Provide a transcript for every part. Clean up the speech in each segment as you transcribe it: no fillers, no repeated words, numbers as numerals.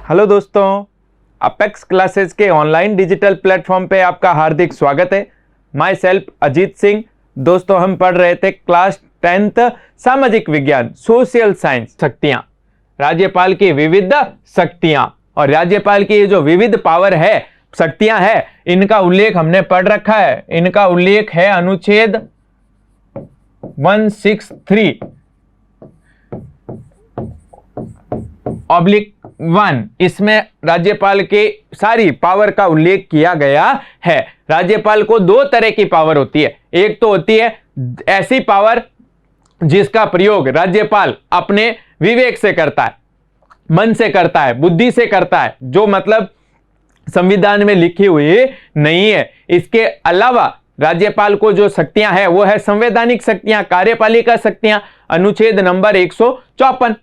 Hello दोस्तों, apex classes के online digital platform पे आपका हार्दिक स्वागत है। My self Ajit Singh. दोस्तों, हम पढ़ रहे थे क्लास 10th सामाजिक विज्ञान सोशल साइंस शक्तियां, राज्यपाल की विविध शक्तियां। और राज्यपाल की ये जो विविध पावर है, शक्तियां है, इनका उल्लेख हमने पढ़ रखा है। इनका उल्लेख है अनुच्छेद 163/1। इसमें राज्यपाल के सारी पावर का उल्लेख किया गया है। राज्यपाल को दो तरह की पावर होती है। एक तो होती है ऐसी पावर जिसका प्रयोग राज्यपाल अपने विवेक से करता है, मन से करता है, बुद्धि से करता है, जो मतलब संविधान में लिखी हुई नहीं है। इसके अलावा राज्यपाल को जो शक्तियां हैं वो है संवैधानिक शक्तियां, कार्यपालिका शक्तियां। अनुच्छेद नंबर 154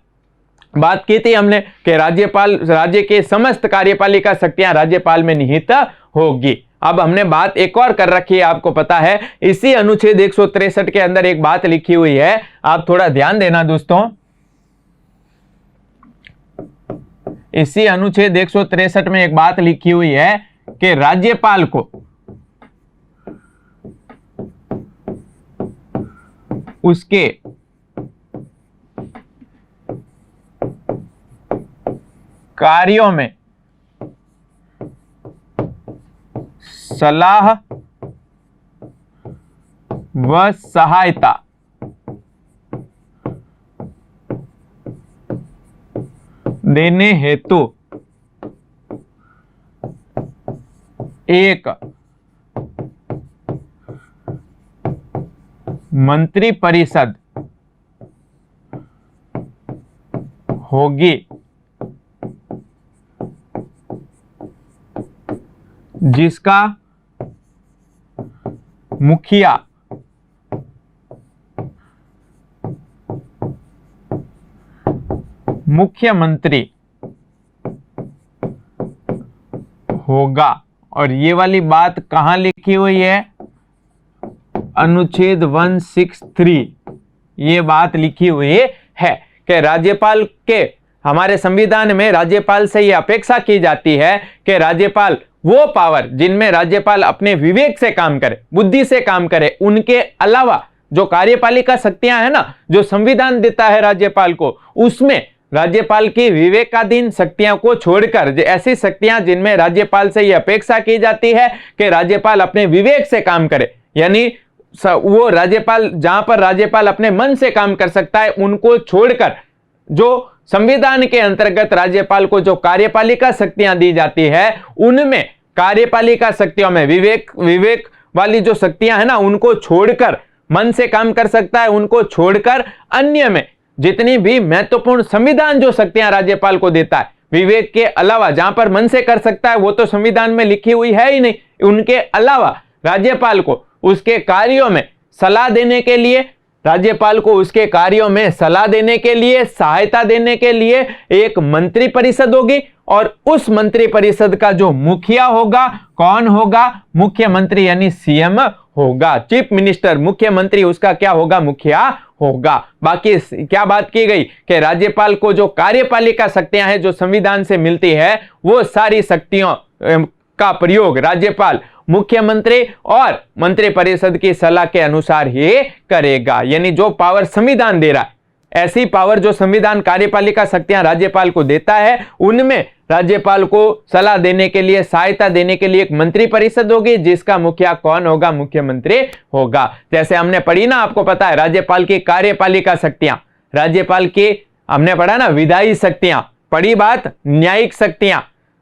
बात की थी हमने कि राज्यपाल राज्य के समस्त कार्यपालिका शक्तियां राज्यपाल में निहित होगी। अब हमने बात एक और कर रखी है, आपको पता है, इसी अनुच्छेद 163 के अंदर एक बात लिखी हुई है, आप थोड़ा ध्यान देना दोस्तों। इसी अनुच्छेद 163 में एक बात लिखी हुई है कि राज्यपाल को उसके कार्यों में सलाह व सहायता देने हेतु एक मंत्रिपरिषद होगी, जिसका मुखिया मुख्यमंत्री होगा। और ये वाली बात कहां लिखी हुई है? अनुच्छेद 163 ये बात लिखी हुई है कि राज्यपाल के, हमारे संविधान में राज्यपाल से यह अपेक्षा की जाती है कि राज्यपाल वो पावर जिनमें राज्यपाल अपने विवेक से काम करे, बुद्धि से काम करे, उनके अलावा जो कार्यपालिका शक्तियां हैं ना, जो संविधान देता है राज्यपाल को, उसमें राज्यपाल की विवेकाधीन शक्तियों को छोड़कर ऐसी शक्तियां जिनमें राज्यपाल से यह अपेक्षा की जाती है कि राज्यपाल अपने विवेक से काम करे, यानी वो राज्यपाल जहां पर राज्यपाल अपने मन से काम कर सकता है, उनको छोड़कर जो संविधान के अंतर्गत राज्यपाल को जो कार्यपालिका शक्तियां दी जाती है, उनमें कार्यपालिका शक्तियों में विवेक वाली जो शक्तियां है ना, उनको छोड़कर मन से काम कर सकता है, उनको छोड़कर अन्य में जितनी भी महत्वपूर्ण संविधान जो शक्तियां राज्यपाल को देता है, विवेक के अलावा जहां पर मन से कर सकता है वो तो संविधान में लिखी हुई है ही नहीं, उनके अलावा राज्यपाल को उसके कार्यों में सलाह देने के लिए, राज्यपाल को उसके कार्यों में सलाह देने के लिए, सहायता देने के लिए एक मंत्रिपरिषद होगी। और उस मंत्रिपरिषद का जो मुखिया होगा, कौन होगा? मुख्यमंत्री यानी सीएम होगा, चीफ मिनिस्टर। मुख्यमंत्री उसका क्या होगा? मुखिया होगा। बाकी क्या बात की गई कि राज्यपाल को जो कार्यपालिका शक्तियां हैं जो संविधान से मिलती है, वो सारी शक्तियों का प्रयोग राज्यपाल मुख्यमंत्री और मंत्रिपरिषद की सलाह के अनुसार ही करेगा। यानी जो पावर संविधान दे रहा है, ऐसी पावर जो संविधान कार्यपालिका शक्तियां राज्यपाल को देता है, उनमें राज्यपाल को सलाह देने के लिए, सहायता देने के लिए एक मंत्रिपरिषद होगी, जिसका मुखिया कौन होगा? मुख्यमंत्री होगा। जैसे हमने पढ़ी ना, आपको पता है राज्यपाल की कार्यपालिका शक्तियां, राज्यपाल की हमने पढ़ा ना विधायी शक्तियां, पढ़ी बात, न्यायिक शक्तियां,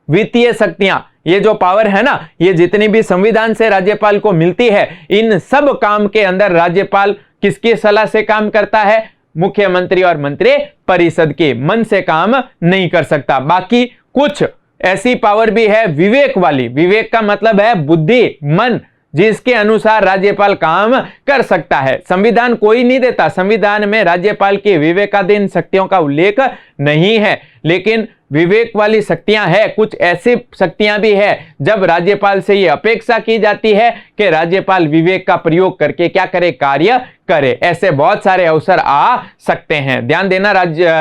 वित्तीय शक्तियां, ये जो पावर है ना, ये जितनी भी संविधान से राज्यपाल को मिलती है, इन सब काम के अंदर राज्यपाल किसकी सलाह से काम करता है? मुख्यमंत्री और मंत्री परिषद के। मन से काम नहीं कर सकता। बाकी कुछ ऐसी पावर भी है विवेक वाली, विवेक का मतलब है बुद्धि, मन, जिसके अनुसार राज्यपाल काम कर सकता है। संविधान कोई नहीं देता, संविधान में राज्यपाल की विवेकाधीन शक्तियों का उल्लेख नहीं है, लेकिन विवेक वाली शक्तियां है, कुछ ऐसी शक्तियां भी है जब राज्यपाल से ये अपेक्षा की जाती है कि राज्यपाल विवेक का प्रयोग करके क्या करे, कार्य करे। ऐसे बहुत सारे अवसर आ सकते हैं। ध्यान देना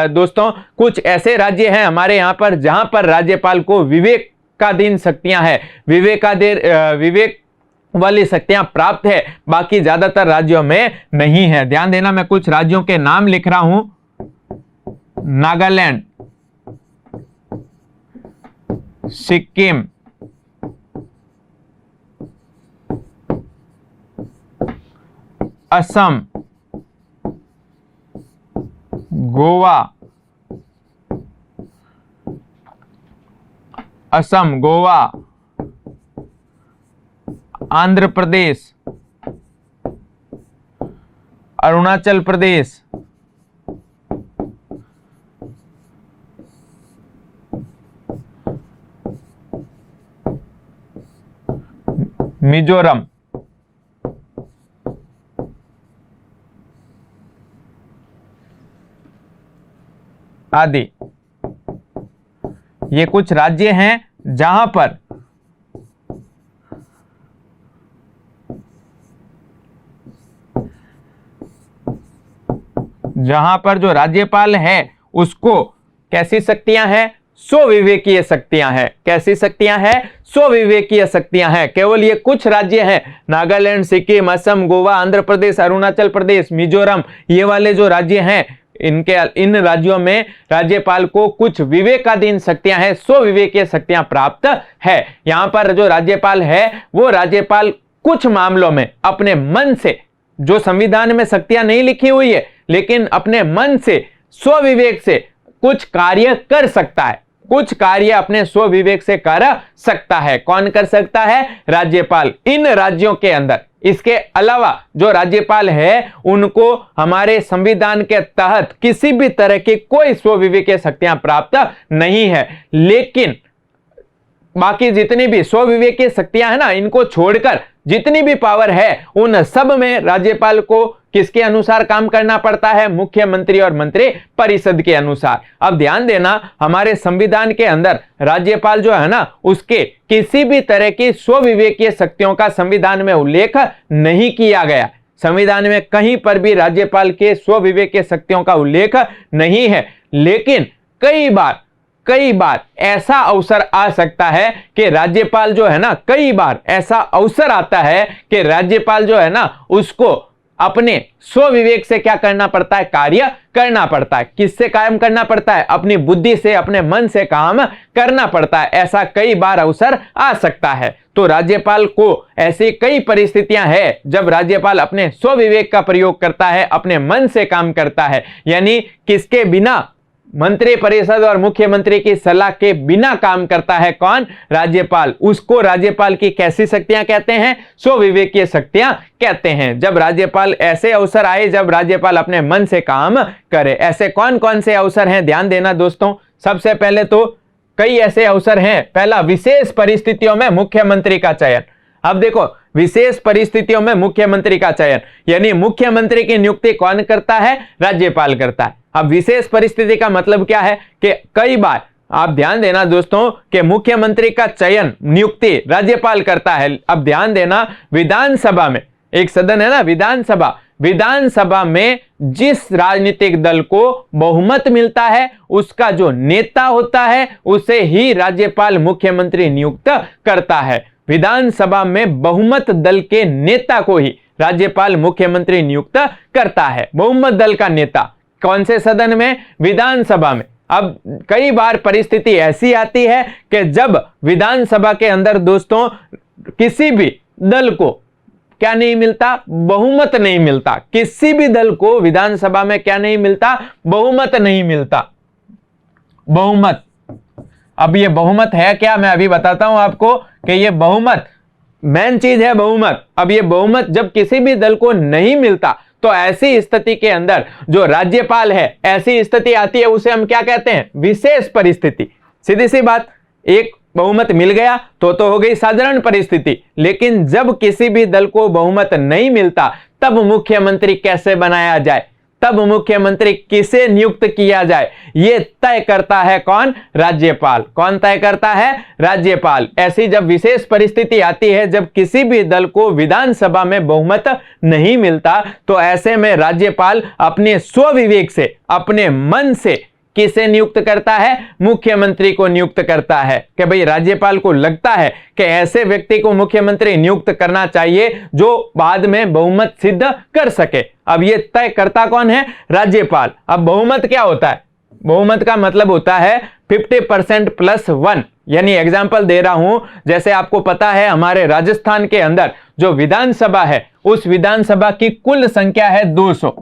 दोस्तों, कुछ ऐसे राज्य हैं हमारे यहाँ पर जहां पर राज्यपाल को विवेकाधीन शक्तियां है, विवेक वाली शक्तियां प्राप्त है, बाकी ज्यादातर राज्यों में नहीं है। ध्यान देना, मैं कुछ राज्यों के नाम लिख रहा हूं। नागालैंड, सिक्किम, असम, गोवा, आंध्र प्रदेश, अरुणाचल प्रदेश, मिजोरम, आदि। ये कुछ राज्य हैं जहां पर जो राज्यपाल है उसको कैसी शक्तियां हैं, स्वविवेकीय शक्तियां हैं। कैसी शक्तियां हैं, स्वविवेकीय शक्तियां हैं। केवल ये कुछ राज्य हैं, नागालैंड, सिक्किम, असम, गोवा, आंध्र प्रदेश, अरुणाचल प्रदेश, मिजोरम, ये वाले जो राज्य हैं, इन राज्यों में राज्यपाल को कुछ विवेकाधीन शक्तियां हैं, स्वविवेकीय शक्तियां प्राप्त है। यहां पर जो राज्यपाल है वो राज्यपाल कुछ मामलों में अपने मन से, जो संविधान में शक्तियां नहीं लिखी हुई है, लेकिन अपने मन से, स्वविवेक से कुछ कार्य कर सकता है, कुछ कार्य अपने स्वविवेक से कर सकता है। कौन कर सकता है, राज्यपाल, इन राज्यों के अंदर। इसके अलावा जो राज्यपाल है उनको हमारे संविधान के तहत किसी भी तरह की कोई स्वविवेकीय शक्तियां प्राप्त नहीं है। लेकिन बाकी जितनी भी स्वविवेकीय शक्तियां है ना, इनको छोड़कर जितनी भी पावर है उन सब में राज्यपाल को किसके अनुसार काम करना पड़ता है, मुख्यमंत्री और मंत्री परिषद के अनुसार। अब ध्यान देना, हमारे संविधान के अंदर राज्यपाल जो है ना, उसके किसी भी तरह की स्वविवेकीय शक्तियों का संविधान में उल्लेख नहीं किया गया। संविधान में कहीं पर भी राज्यपाल के स्वविवेकीय शक्तियों का उल्लेख नहीं है। लेकिन कई बार ऐसा अवसर आ सकता है कि राज्यपाल जो है ना, कई बार ऐसा अवसर आता है कि राज्यपाल जो है ना, उसको अपने स्वविवेक से क्या करना पड़ता है, कार्य करना पड़ता है। किससे काम करना पड़ता है, अपनी बुद्धि से, अपने मन से काम करना पड़ता है। ऐसा कई बार अवसर आ सकता है। तो राज्यपाल को ऐसी कई परिस्थितियां हैं जब राज्यपाल अपने स्वविवेक का प्रयोग करता है, अपने मन से काम करता है, यानी किसके बिना, मंत्री परिषद और मुख्यमंत्री की सलाह के बिना काम करता है। कौन, राज्यपाल। उसको राज्यपाल की कैसी शक्तियां कहते हैं, स्वविवेकीय शक्तियां कहते हैं। जब राज्यपाल, ऐसे अवसर आए जब राज्यपाल अपने मन से काम करे। ऐसे कौन कौन से अवसर हैं, ध्यान देना दोस्तों। सबसे पहले तो कई ऐसे अवसर हैं। पहला, विशेष परिस्थितियों में मुख्यमंत्री का चयन। अब देखो, विशेष परिस्थितियों में मुख्यमंत्री का चयन, यानी मुख्यमंत्री की नियुक्ति कौन करता है, राज्यपाल करता है। अब विशेष परिस्थिति का मतलब क्या है कि कई बार, आप ध्यान देना दोस्तों, कि मुख्यमंत्री का चयन, नियुक्ति राज्यपाल करता है। अब ध्यान देना, विधानसभा में, एक सदन है ना, विधानसभा में जिस राजनीतिक दल को बहुमत मिलता है, उसका जो नेता होता है, उसे ही राज्यपाल मुख्यमंत्री नियुक्त करता है। विधानसभा में बहुमत दल के नेता को ही राज्यपाल मुख्यमंत्री नियुक्त करता है। बहुमत दल का नेता कौन से सदन में, विधानसभा में। अब कई बार परिस्थिति ऐसी आती है कि जब विधानसभा के अंदर दोस्तों किसी भी दल को क्या नहीं मिलता, बहुमत नहीं मिलता। किसी भी दल को विधानसभा में क्या नहीं मिलता, बहुमत नहीं मिलता। बहुमत, अब ये बहुमत है क्या, मैं अभी बताता हूं आपको कि ये बहुमत मेन चीज है, बहुमत। अब ये बहुमत जब किसी भी दल को नहीं मिलता, तो ऐसी स्थिति के अंदर जो राज्यपाल है, ऐसी स्थिति आती है, उसे हम क्या कहते हैं, विशेष परिस्थिति। सीधी सी बात, एक बहुमत मिल गया तो हो गई साधारण परिस्थिति। लेकिन जब किसी भी दल को बहुमत नहीं मिलता, तब मुख्यमंत्री कैसे बनाया जाए, तब मुख्यमंत्री किसे नियुक्त किया जाए ये तय करता है कौन? राज्यपाल। कौन तय करता है? राज्यपाल। ऐसी जब विशेष परिस्थिति आती है, जब किसी भी दल को विधानसभा में बहुमत नहीं मिलता, तो ऐसे में राज्यपाल अपने स्वविवेक से, अपने मन से किसे नियुक्त करता है? मुख्यमंत्री को नियुक्त करता है कि भाई राज्यपाल को लगता है कि ऐसे व्यक्ति को मुख्यमंत्री नियुक्त करना चाहिए जो बाद में बहुमत सिद्ध कर सके। अब ये तय करता कौन है? राज्यपाल। अब बहुमत क्या होता है? बहुमत का मतलब होता है 50% प्लस 1। यानी एग्जाम्पल दे रहा हूं, जैसे आपको पता है हमारे राजस्थान के अंदर जो विधानसभा है, उस विधानसभा की कुल संख्या है 200।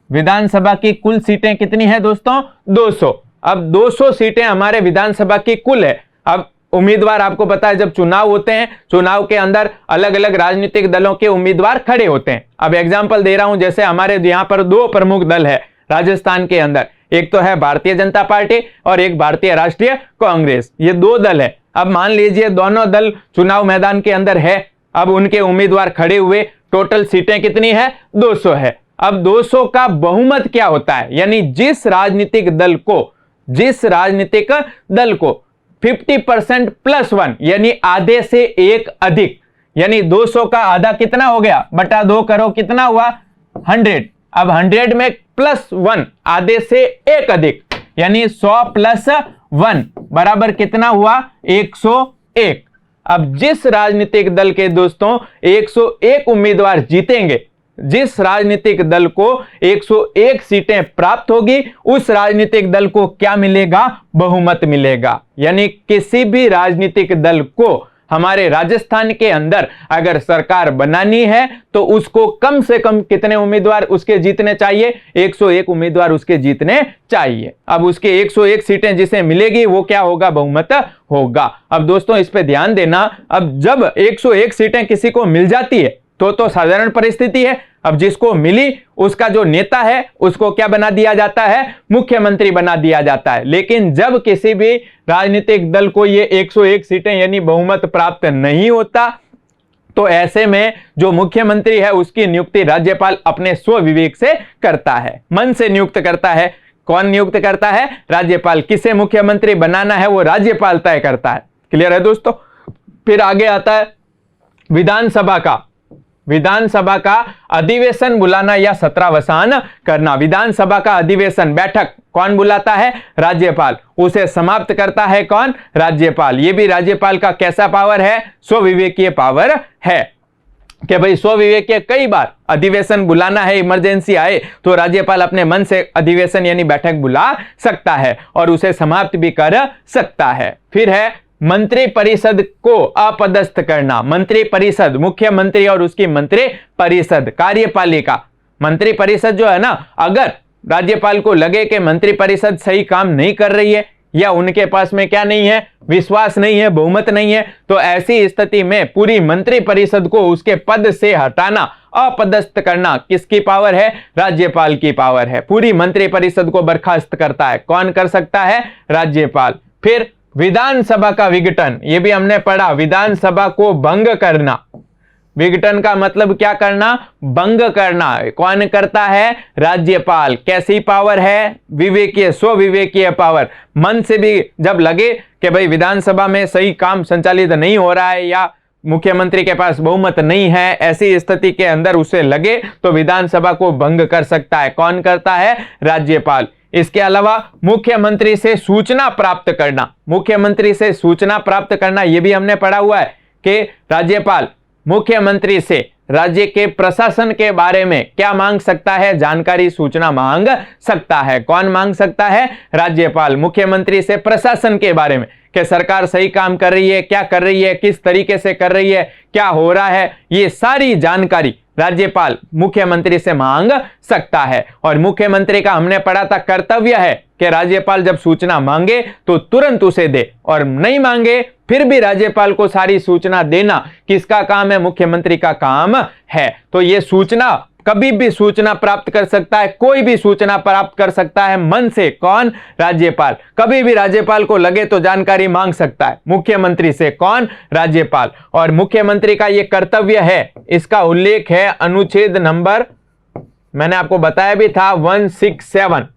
विधानसभा की कुल सीटें कितनी है दोस्तों? 200। अब 200 सीटें हमारे विधानसभा की कुल है। अब उम्मीदवार आपको पता है जब चुनाव होते हैं, चुनाव के अंदर अलग अलग राजनीतिक दलों के उम्मीदवार खड़े होते हैं। अब एग्जाम्पल दे रहा हूं, जैसे हमारे यहां पर 2 प्रमुख दल है राजस्थान के अंदर, एक तो है भारतीय जनता पार्टी और एक भारतीय राष्ट्रीय कांग्रेस। ये 2 दल है। अब मान लीजिए दोनों दल चुनाव मैदान के अंदर है, अब उनके उम्मीदवार खड़े हुए, टोटल सीटें कितनी है? 200 है। अब 200 का बहुमत क्या होता है? यानी जिस राजनीतिक दल को 50% प्लस 1 यानी आधे से एक अधिक, यानी 200 का आधा कितना हो गया? बटा 2 करो, कितना हुआ? 100। अब 100 में प्लस 1 आधे से एक अधिक, यानी 100 प्लस 1 बराबर कितना हुआ? 101। अब जिस राजनीतिक दल के दोस्तों 101 उम्मीदवार जीतेंगे, जिस राजनीतिक दल को 101 सीटें प्राप्त होगी, उस राजनीतिक दल को क्या मिलेगा? बहुमत मिलेगा। यानी किसी भी राजनीतिक दल को हमारे राजस्थान के अंदर अगर सरकार बनानी है तो उसको कम से कम कितने उम्मीदवार उसके जीतने चाहिए? 101 उम्मीदवार उसके जीतने चाहिए। अब उसके 101 सीटें जिसे मिलेगी वो क्या होगा? बहुमत होगा। अब दोस्तों इस पे ध्यान देना, अब जब 101 सीटें किसी को मिल जाती है तो साधारण परिस्थिति है, अब जिसको मिली उसका जो नेता है उसको क्या बना दिया जाता है? मुख्यमंत्री बना दिया जाता है। लेकिन जब किसी भी राजनीतिक दल को ये 101 सीटें यानी बहुमत प्राप्त नहीं होता, तो ऐसे में जो मुख्यमंत्री है उसकी नियुक्ति राज्यपाल अपने स्वविवेक से करता है, मन से नियुक्त करता है। कौन नियुक्त करता है? राज्यपाल। किसे मुख्यमंत्री बनाना है वो राज्यपाल तय करता है। क्लियर है दोस्तों? फिर आगे आता है विधानसभा का अधिवेशन बुलाना या सत्रावसान करना। विधानसभा का अधिवेशन, बैठक कौन बुलाता है? राज्यपाल। उसे समाप्त करता है कौन? राज्यपाल। ये भी राज्यपाल का कैसा पावर है? स्वविवेकीय पावर है कि भाई स्वविवेकीय, कई बार अधिवेशन बुलाना है, इमरजेंसी आए तो राज्यपाल अपने मन से अधिवेशन यानी बैठक बुला सकता है और उसे समाप्त भी कर सकता है। फिर है मंत्री परिषद को अपदस्थ करना। मंत्री परिषद, मुख्यमंत्री और उसकी मंत्री परिषद, कार्यपालिका। मंत्री परिषद जो है ना, अगर राज्यपाल को लगे कि मंत्री परिषद सही काम नहीं कर रही है या उनके पास में क्या नहीं है? विश्वास नहीं है, बहुमत नहीं है, तो ऐसी स्थिति में पूरी मंत्री परिषद को उसके पद से हटाना, अपदस्थ करना किसकी पावर है? राज्यपाल की पावर है। पूरी मंत्री परिषद को बर्खास्त करता है। कौन कर सकता है? राज्यपाल। फिर विधानसभा का विघटन, यह भी हमने पढ़ा, विधानसभा को भंग करना। विघटन का मतलब क्या करना? भंग करना। कौन करता है? राज्यपाल। कैसी पावर है? विवेकीय, स्वविवेकीय पावर। मन से भी जब लगे कि भाई विधानसभा में सही काम संचालित नहीं हो रहा है या मुख्यमंत्री के पास बहुमत नहीं है, ऐसी स्थिति के अंदर उसे लगे तो विधानसभा को भंग कर सकता है। कौन करता है? राज्यपाल। इसके अलावा मुख्यमंत्री से सूचना प्राप्त करना। मुख्यमंत्री से सूचना प्राप्त करना यह भी हमने पढ़ा हुआ है कि राज्यपाल मुख्यमंत्री से राज्य के प्रशासन के बारे में क्या मांग सकता है? जानकारी, सूचना मांग सकता है। कौन मांग सकता है? राज्यपाल। मुख्यमंत्री से प्रशासन के बारे में कि सरकार सही काम कर रही है, क्या कर रही है, किस तरीके से कर रही है, क्या हो रहा है, ये सारी जानकारी राज्यपाल मुख्यमंत्री से मांग सकता है। और मुख्यमंत्री का हमने पढ़ा था कर्तव्य है कि राज्यपाल जब सूचना मांगे तो तुरंत उसे दे, और नहीं मांगे फिर भी राज्यपाल को सारी सूचना देना किसका काम है? मुख्यमंत्री का काम है। तो ये सूचना, कभी भी सूचना प्राप्त कर सकता है, कोई भी सूचना प्राप्त कर सकता है मन से। कौन? राज्यपाल। कभी भी राज्यपाल को लगे तो जानकारी मांग सकता है मुख्यमंत्री से। कौन? राज्यपाल। और मुख्यमंत्री का यह कर्तव्य है, इसका उल्लेख है अनुच्छेद नंबर मैंने आपको बताया भी था 167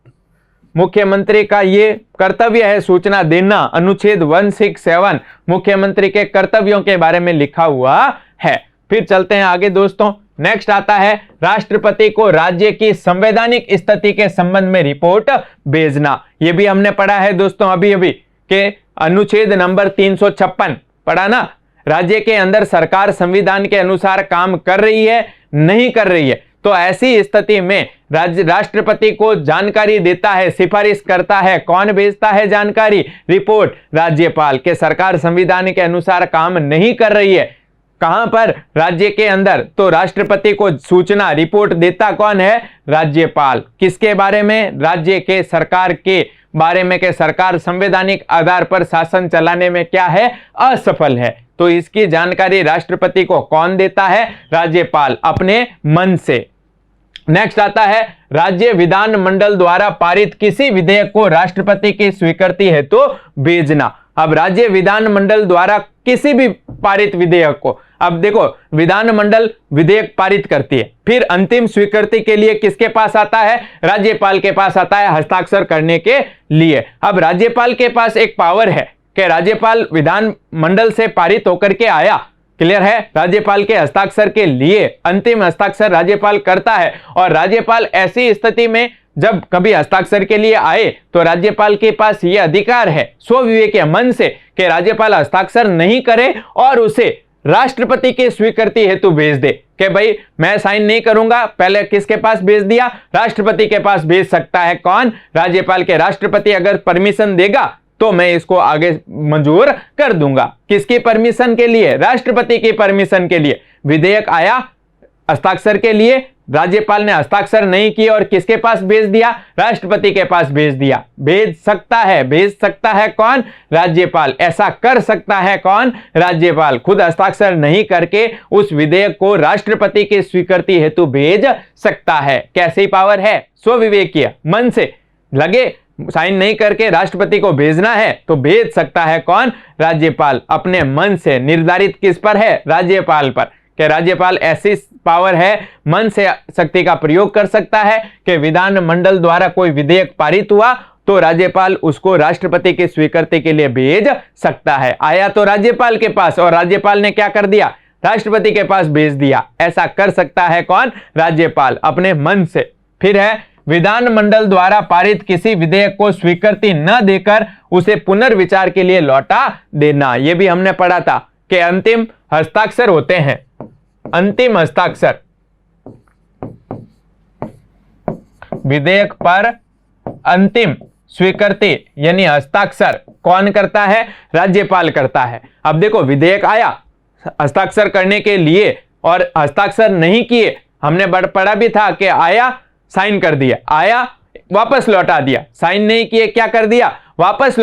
मुख्यमंत्री का ये कर्तव्य है सूचना देना। अनुच्छेद 167 मुख्यमंत्री के कर्तव्यों के बारे में लिखा हुआ है। फिर चलते हैं आगे दोस्तों। नेक्स्ट आता है राष्ट्रपति को राज्य की संवैधानिक स्थिति के संबंध में रिपोर्ट भेजना। यह भी हमने पढ़ा है दोस्तों अभी अभी के अनुच्छेद नंबर 356 पढ़ा ना। राज्य के अंदर सरकार संविधान के अनुसार काम कर रही है नहीं कर रही है, तो ऐसी स्थिति में राष्ट्रपति को जानकारी देता है, सिफारिश करता है। कौन भेजता है जानकारी, रिपोर्ट? राज्यपाल के सरकार संविधान के अनुसार काम नहीं कर रही है। कहां पर? राज्य के अंदर। तो राष्ट्रपति को सूचना रिपोर्ट देता कौन है? राज्यपाल। किसके बारे में? राज्य के सरकार के बारे में कि सरकार संवैधानिक आधार पर शासन चलाने में क्या है? असफल है। तो इसकी जानकारी राष्ट्रपति को कौन देता है? राज्यपाल अपने मन से। नेक्स्ट आता है राज्य विधानमंडल द्वारा पारित किसी विधेयक को राष्ट्रपति की स्वीकृति हेतु भेजना। अब राज्य विधानमंडल द्वारा किसी भी पारित विधेयक को, अब देखो विधानमंडल विधेयक पारित करती है, फिर अंतिम स्वीकृति के लिए किसके पास आता है? राज्यपाल के पास आता है हस्ताक्षर करने के लिए। अब राज्यपाल के पास एक पावर है कि राज्यपाल विधानमंडल से पारित होकर के आया, क्लियर है, राज्यपाल के हस्ताक्षर के लिए अंतिम हस्ताक्षर राज्यपाल करता है। और राज्यपाल ऐसी स्थिति में जब कभी हस्ताक्षर के लिए आए तो राज्यपाल के पास यह अधिकार है स्वविवेक के मन से कि राज्यपाल हस्ताक्षर नहीं करे और उसे राष्ट्रपति की स्वीकृति हेतु भेज दे कि भाई मैं साइन नहीं करूंगा। पहले किसके पास भेज दिया? राष्ट्रपति के पास भेज सकता है। कौन? राज्यपाल के। राष्ट्रपति अगर परमिशन देगा तो मैं इसको आगे मंजूर कर दूंगा। किसकी परमिशन के लिए? राष्ट्रपति की परमिशन के लिए। विधेयक आया हस्ताक्षर के लिए, राज्यपाल ने हस्ताक्षर नहीं किए और किसके पास भेज दिया? राष्ट्रपति के पास भेज दिया। भेज सकता है कौन? राज्यपाल। ऐसा कर सकता है कौन? राज्यपाल। खुद हस्ताक्षर नहीं करके उस विधेयक को राष्ट्रपति की स्वीकृति हेतु भेज सकता है। कैसी पावर है? स्वविवेकीय मन से लगे साइन नहीं करके राष्ट्रपति को भेजना है तो भेज सकता है कौन? राज्यपाल। अपने मन से निर्धारित किस पर है? राज्यपाल पर। कि राज्यपाल ऐसी पावर है, मन से शक्ति का प्रयोग कर सकता है कि विधानमंडल द्वारा कोई विधेयक पारित हुआ तो राज्यपाल उसको राष्ट्रपति की स्वीकृति के लिए भेज सकता है। आया तो राज्यपाल के पास और राज्यपाल ने क्या कर दिया? राष्ट्रपति के पास भेज दिया। ऐसा कर सकता है कौन? राज्यपाल अपने मन से। फिर है विधानमंडल द्वारा पारित किसी विधेयक को स्वीकृति न देकर उसे पुनर्विचार के लिए लौटा देना। यह भी हमने पढ़ा था कि अंतिम हस्ताक्षर होते हैं। अंतिम हस्ताक्षर विधेयक पर अंतिम स्वीकृति यानी हस्ताक्षर कौन करता है? राज्यपाल करता है। अब देखो विधेयक आया हस्ताक्षर करने के लिए और हस्ताक्षर नहीं किए, हमने पढ़ा भी था कि आया साइन कर दिया, आया वापस लौटा दिया, साइन नहीं किए क्या कर दिया? वापस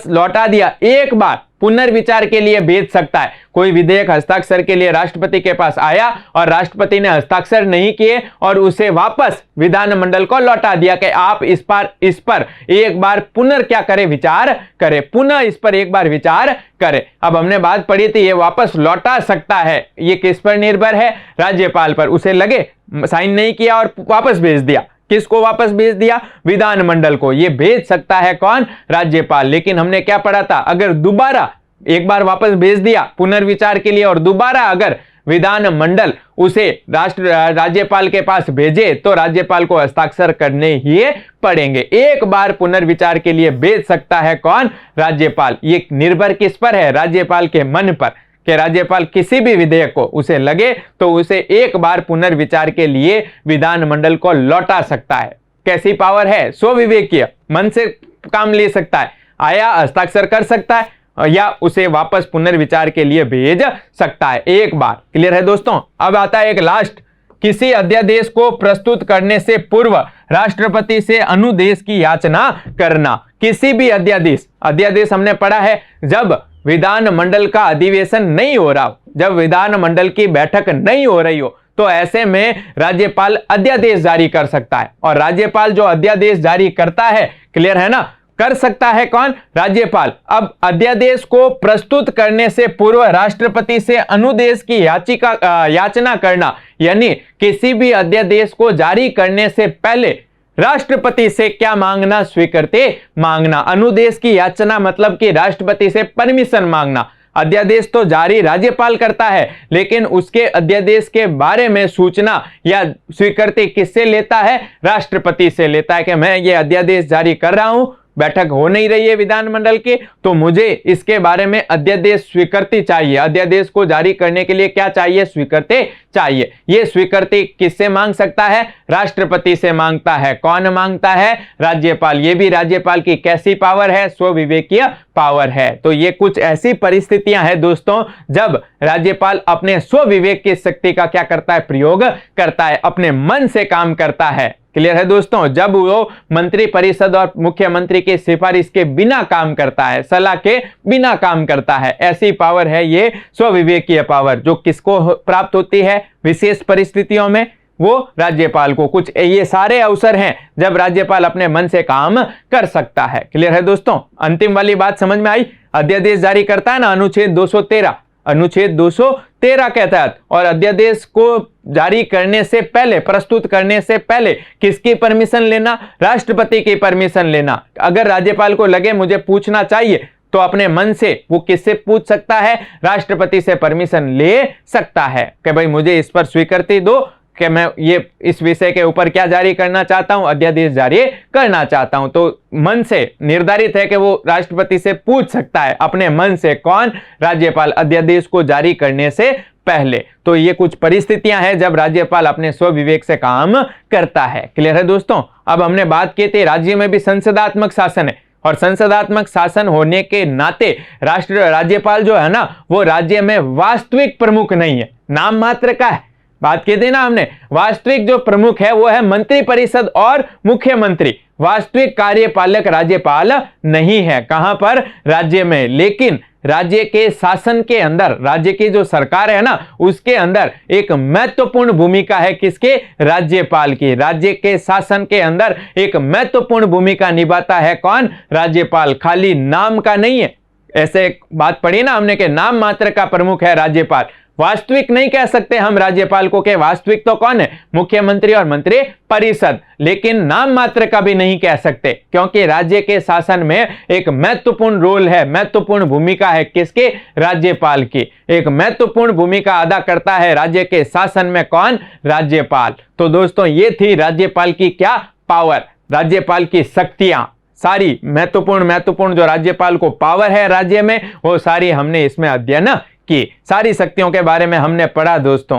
लौटा दिया। एक बार पुनर्विचार के लिए भेज सकता है। कोई विधेयक हस्ताक्षर के लिए राष्ट्रपति के पास आया और राष्ट्रपति ने हस्ताक्षर नहीं किए और उसे वापस विधानमंडल को लौटा दिया कि आप इस पर एक बार पुनर् विचार करें, पुनः इस पर एक बार विचार करें। अब हमने बात पढ़ी थी, ये वापस लौटा सकता है। ये किस पर निर्भर है? राज्यपाल पर। उसे लगे साइन नहीं किया और वापस भेज दिया। किसको वापस भेज दिया? विधानमंडल को। ये भेज सकता है कौन? राज्यपाल। लेकिन हमने क्या पढ़ा था? अगर दोबारा एक बार वापस भेज दिया पुनर्विचार के लिए और दोबारा अगर विधानमंडल उसे राज्यपाल के पास भेजे तो राज्यपाल को हस्ताक्षर करने ही पड़ेंगे। एक बार पुनर्विचार के लिए भेज सकता है कौन? राज्यपाल। ये निर्भर किस पर है? राज्यपाल के मन पर कि राज्यपाल किसी भी विधेयक को उसे लगे तो उसे एक बार पुनर्विचार के लिए विधानमंडल को लौटा सकता है। कैसी पावर है? स्वविवेकीय मन से काम ले सकता है। आया हस्ताक्षर कर सकता है या उसे वापस पुनर्विचार के लिए भेज सकता है एक बार। क्लियर है दोस्तों? अब आता है एक लास्ट, किसी अध्यादेश को प्रस्तुत करने से पूर्व राष्ट्रपति से अनुदेश की याचना करना। किसी भी अध्यादेश हमने पढ़ा है जब विधानमंडल का अधिवेशन नहीं हो रहा हो, जब विधानमंडल की बैठक नहीं हो रही हो, तो ऐसे में राज्यपाल अध्यादेश जारी कर सकता है। और राज्यपाल जो अध्यादेश जारी करता है, क्लियर है ना, कर सकता है कौन? राज्यपाल। अब अध्यादेश को प्रस्तुत करने से पूर्व राष्ट्रपति से अनुदेश की याचना करना, यानी किसी भी अध्यादेश को जारी करने से पहले राष्ट्रपति से क्या मांगना? स्वीकृति मांगना। अनुदेश की याचना मतलब कि राष्ट्रपति से परमिशन मांगना। अध्यादेश तो जारी राज्यपाल करता है, लेकिन उसके अध्यादेश के बारे में सूचना या स्वीकृति किससे लेता है? राष्ट्रपति से लेता है कि मैं ये अध्यादेश जारी कर रहा हूं, बैठक हो नहीं रही है विधानमंडल की, तो मुझे इसके बारे में अध्यादेश स्वीकृति चाहिए। अध्यादेश को जारी करने के लिए क्या चाहिए? स्वीकृति चाहिए। ये स्वीकृति किससे मांग सकता है? राष्ट्रपति से मांगता है। कौन मांगता है? राज्यपाल। ये भी राज्यपाल की कैसी पावर है? स्वविवेकीय पावर है। तो ये कुछ ऐसी परिस्थितियां हैं दोस्तों जब राज्यपाल अपने स्वविवेक की शक्ति का क्या करता है? प्रयोग करता है, अपने मन से काम करता है। क्लियर है दोस्तों? जब वो मंत्री परिषद और मुख्यमंत्री की सिफारिश के बिना काम करता है, सलाह के बिना काम करता है, ऐसी पावर है ये स्वविवेकीय पावर, जो किसको प्राप्त होती है? विशेष परिस्थितियों में वो राज्यपाल को। कुछ ये सारे अवसर हैं जब राज्यपाल अपने मन से काम कर सकता है। क्लियर है दोस्तों? अंतिम वाली बात समझ में आई? अध्यादेश जारी करता है ना अनुच्छेद 213, अनुच्छेद 213 के तहत, और अध्यादेश को जारी करने से पहले, प्रस्तुत करने से पहले किसकी परमिशन लेना? राष्ट्रपति की परमिशन लेना। अगर राज्यपाल को लगे मुझे पूछना चाहिए तो अपने मन से वो किससे पूछ सकता है? राष्ट्रपति से परमिशन ले सकता है कि भाई मुझे इस पर स्वीकृति दो कि मैं ये इस विषय के ऊपर क्या जारी करना चाहता हूं? अध्यादेश जारी करना चाहता हूं। तो मन से निर्धारित है कि वो राष्ट्रपति से पूछ सकता है अपने मन से। कौन? राज्यपाल, अध्यादेश को जारी करने से पहले। तो ये कुछ परिस्थितियां हैं जब राज्यपाल अपने स्वविवेक से काम करता है। क्लियर है दोस्तों? अब हमने बात की थी राज्य में भी संसदात्मक शासन है, और संसदात्मक शासन होने के नाते राज्यपाल जो है ना, वो राज्य में वास्तविक प्रमुख नहीं है, नाम मात्र का है। बात की थी ना हमने, वास्तविक जो प्रमुख है वो है मंत्री परिषद और मुख्यमंत्री। वास्तविक कार्यपालक राज्यपाल नहीं है। कहां पर? राज्य में। लेकिन राज्य के शासन के अंदर, राज्य की जो सरकार है ना, उसके अंदर एक महत्वपूर्ण भूमिका है किसके? राज्यपाल की। राज्य के शासन के अंदर एक महत्वपूर्ण भूमिका निभाता है कौन? राज्यपाल। खाली नाम का नहीं है। ऐसे एक बात पढ़ी ना हमने कि नाम मात्र का प्रमुख है राज्यपाल। वास्तविक नहीं कह सकते हम राज्यपाल को कि वास्तविक तो कौन है? मुख्यमंत्री और मंत्री परिषद। लेकिन नाम मात्र का भी नहीं कह सकते, क्योंकि राज्य के शासन में एक महत्वपूर्ण रोल है, महत्वपूर्ण भूमिका है किसके? राज्यपाल की। एक महत्वपूर्ण भूमिका अदा करता है राज्य के शासन में कौन? राज्यपाल। तो दोस्तों ये थी राज्यपाल की क्या पावर, राज्यपाल की शक्तियां। सारी महत्वपूर्ण जो राज्यपाल को पावर है राज्य में, वो सारी हमने इसमें अध्ययन की। सारी शक्तियों के बारे में हमने पढ़ा दोस्तों।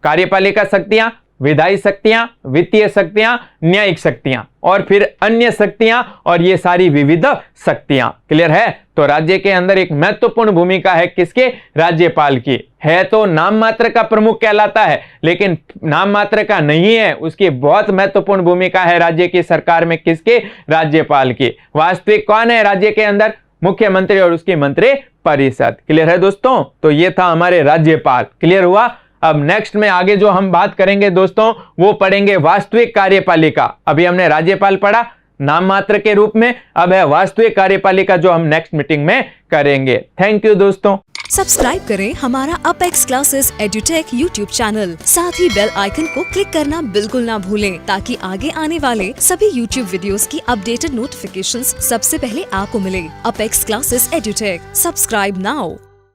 कार्यपालिका शक्तियां, विधायी शक्तियां, वित्तीय शक्तियां, न्यायिक शक्तियां, और फिर अन्य शक्तियां, और ये सारी विविध शक्तियां। क्लियर है? तो राज्य के अंदर एक महत्वपूर्ण भूमिका है किसके? राज्यपाल की। है तो नाम मात्र का प्रमुख कहलाता है, लेकिन नाम मात्र का नहीं है, उसकी बहुत महत्वपूर्ण भूमिका है राज्य की सरकार में किसके? राज्यपाल की। वास्तविक कौन है राज्य के अंदर? मुख्यमंत्री और उसकी मंत्री परिषद। क्लियर है दोस्तों? तो ये था हमारे राज्यपाल। क्लियर हुआ? अब नेक्स्ट में आगे जो हम बात करेंगे दोस्तों, वो पढ़ेंगे वास्तविक कार्यपालिका। अभी हमने राज्यपाल पढ़ा नाम मात्र के रूप में, अब है वास्तविक कार्यपालिका जो हम नेक्स्ट मीटिंग में करेंगे। थैंक यू दोस्तों। सब्सक्राइब करें हमारा apex classes edutech YouTube channel, साथ ही बेल आइकन को क्लिक करना बिल्कुल ना भूलें, ताकि आगे आने वाले सभी यूट्यूब वीडियोस की अपडेटेड नोटिफिकेशंस सबसे पहले आपको मिले। Apex classes edutech, subscribe now.